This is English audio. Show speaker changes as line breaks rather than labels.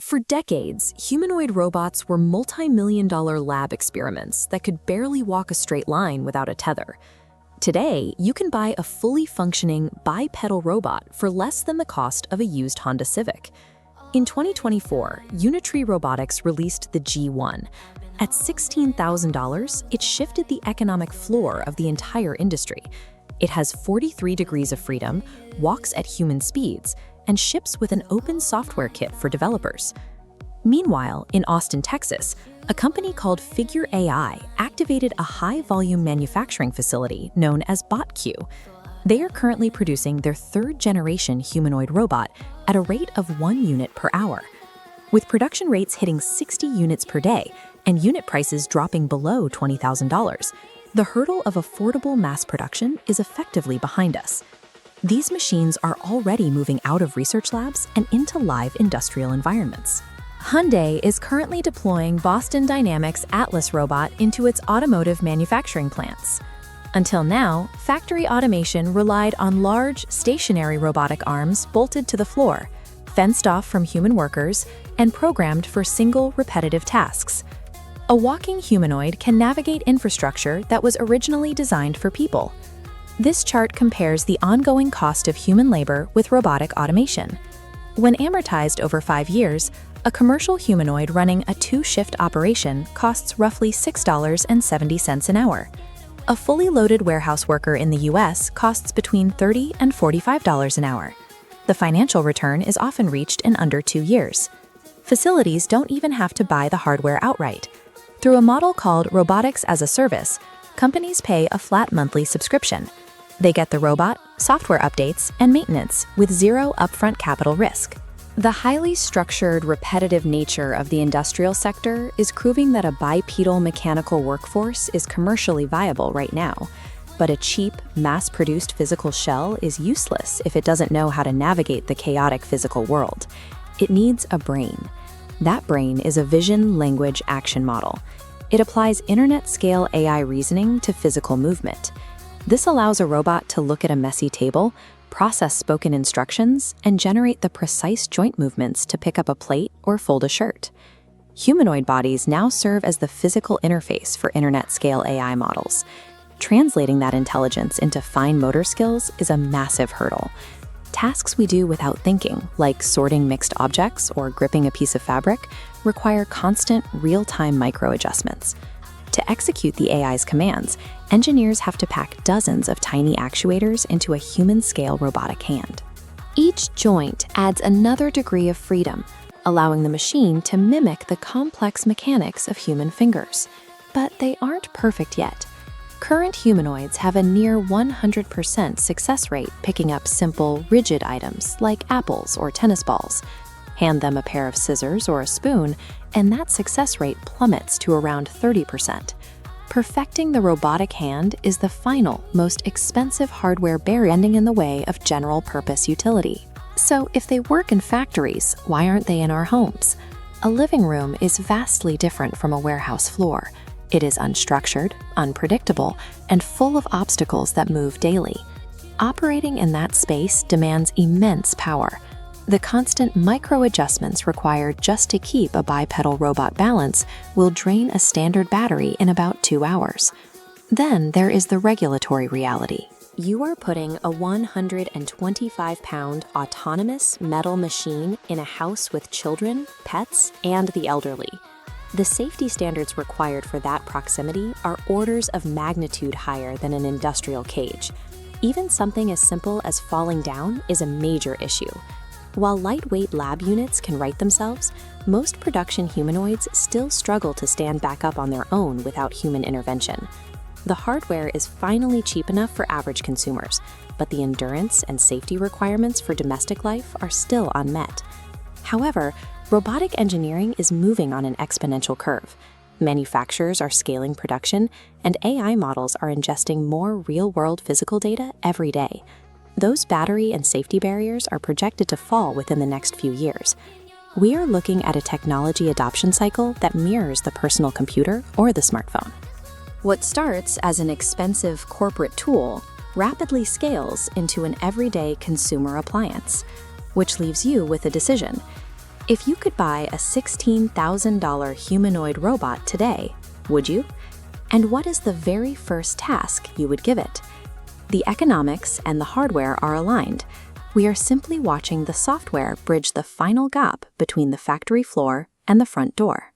For decades, humanoid robots were multi-million-dollar lab experiments that could barely walk a straight line without a tether. Today, you can buy a fully functioning bipedal robot for less than the cost of a used Honda Civic. In 2024, Unitree Robotics released the G1. At $16,000, it shifted the economic floor of the entire industry. It has 43 degrees of freedom, walks at human speeds, and ships with an open software kit for developers. Meanwhile, in Austin, Texas, a company called Figure AI activated a high-volume manufacturing facility known as BotQ. They are currently producing their third-generation humanoid robot at a rate of 1 unit per hour. With production rates hitting 60 units per day and unit prices dropping below $20,000, the hurdle of affordable mass production is effectively behind us. These machines are already moving out of research labs and into live industrial environments. Hyundai is currently deploying Boston Dynamics Atlas robot into its automotive manufacturing plants. Until now, factory automation relied on large, stationary robotic arms bolted to the floor, fenced off from human workers, and programmed for single, repetitive tasks. A walking humanoid can navigate infrastructure that was originally designed for people. This chart compares the ongoing cost of human labor with robotic automation. When amortized over 5 years, a commercial humanoid running a 2-shift operation costs roughly $6.70 an hour. A fully loaded warehouse worker in the US costs between $30 and $45 an hour. The financial return is often reached in under 2 years. Facilities don't even have to buy the hardware outright. Through a model called Robotics as a Service, companies pay a flat monthly subscription. They get the robot, software updates, and maintenance with zero upfront capital risk. The highly structured, repetitive nature of the industrial sector is proving that a bipedal mechanical workforce is commercially viable right now. But a cheap, mass-produced physical shell is useless if it doesn't know how to navigate the chaotic physical world. It needs a brain. That brain is a vision, language, action model. It applies internet-scale AI reasoning to physical movement. This allows a robot to look at a messy table, process spoken instructions, and generate the precise joint movements to pick up a plate or fold a shirt. Humanoid bodies now serve as the physical interface for internet-scale AI models. Translating that intelligence into fine motor skills is a massive hurdle. Tasks we do without thinking, like sorting mixed objects or gripping a piece of fabric, require constant, real-time micro-adjustments. To execute the AI's commands, engineers have to pack dozens of tiny actuators into a human-scale robotic hand. Each joint adds another degree of freedom, allowing the machine to mimic the complex mechanics of human fingers. But they aren't perfect yet. Current humanoids have a near 100% success rate picking up simple, rigid items like apples or tennis balls. Hand them a pair of scissors or a spoon, and that success rate plummets to around 30%. Perfecting the robotic hand is the final, most expensive hardware barrier standing in the way of general-purpose utility. So if they work in factories, why aren't they in our homes? A living room is vastly different from a warehouse floor. It is unstructured, unpredictable, and full of obstacles that move daily. Operating in that space demands immense power. The constant micro-adjustments required just to keep a bipedal robot balance will drain a standard battery in about 2 hours. Then there is the regulatory reality. You are putting a 125-pound autonomous metal machine in a house with children, pets, and the elderly. The safety standards required for that proximity are orders of magnitude higher than an industrial cage. Even something as simple as falling down is a major issue. While lightweight lab units can right themselves, most production humanoids still struggle to stand back up on their own without human intervention. The hardware is finally cheap enough for average consumers, but the endurance and safety requirements for domestic life are still unmet. However, robotic engineering is moving on an exponential curve. Manufacturers are scaling production, and AI models are ingesting more real-world physical data every day. Those battery and safety barriers are projected to fall within the next few years. We are looking at a technology adoption cycle that mirrors the personal computer or the smartphone. What starts as an expensive corporate tool rapidly scales into an everyday consumer appliance, which leaves you with a decision. If you could buy a $16,000 humanoid robot today, would you? And what is the very first task you would give it? The economics and the hardware are aligned. We are simply watching the software bridge the final gap between the factory floor and the front door.